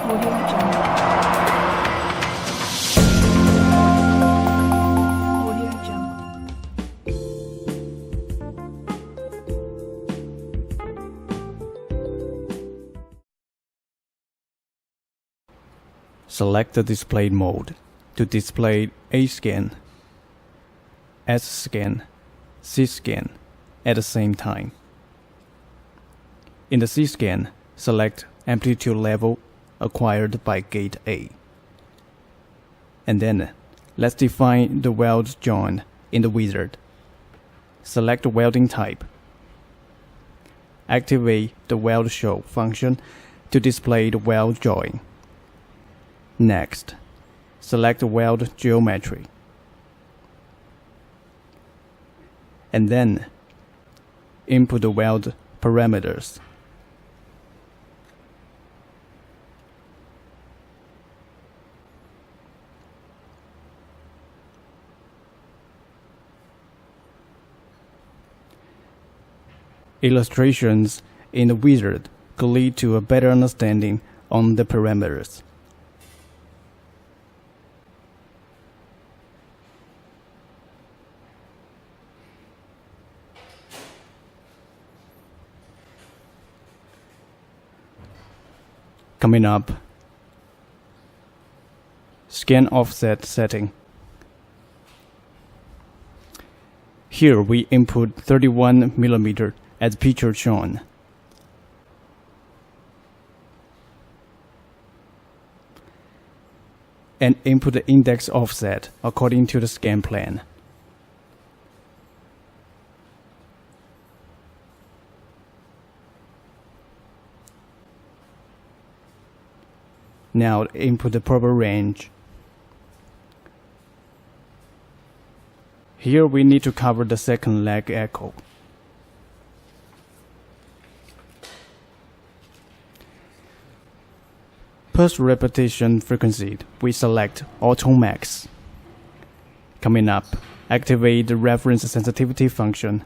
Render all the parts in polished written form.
Audio Jungle. Audio Jungle. Select the display mode to display A scan, S scan, C scan at the same time. In the C scan, select amplitude level acquired by gate A. And then, let's define the weld joint in the wizard. Select the welding type. Activate the weld show function to display the weld joint. Next, select the weld geometry. And then, input the weld parameters. Illustrations in the wizard could lead to a better understanding on the parameters. Coming up, scan offset setting. Here we input 31 mm as picture shown. And input the index offset according to the scan plan. Now input the proper range. Here we need to cover the second leg echo. Post repetition frequency, we select Auto Max. Coming up, activate the reference sensitivity function.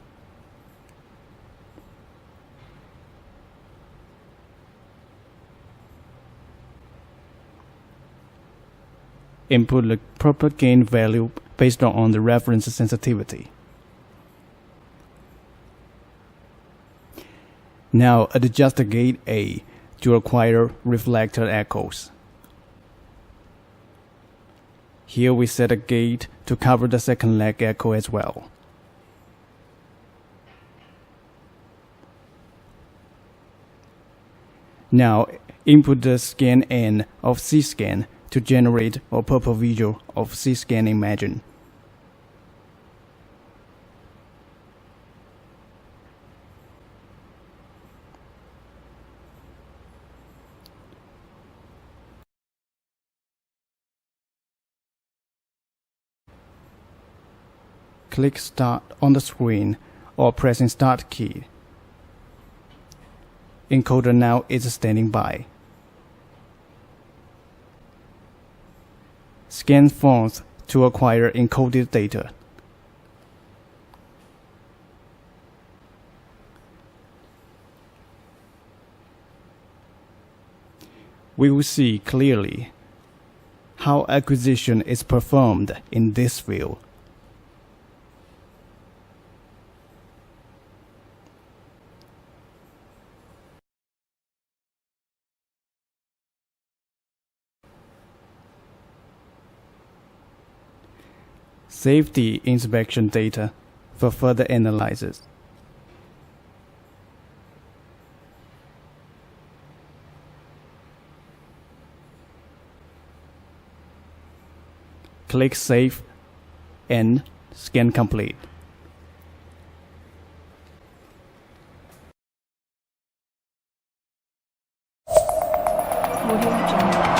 Input the proper gain value based on the reference sensitivity. Now adjust the gate A to acquire reflected echoes. Here we set a gate to cover the second leg echo as well. Now input the scan N of C scan to generate a purple visual of C scan imagine. Click Start on the screen or pressing Start key. Encoder now is standing by. Scan fonts to acquire encoded data. We will see clearly how acquisition is performed in this view. Save the inspection data for further analysis. Click Save and scan complete. Audio Jungle.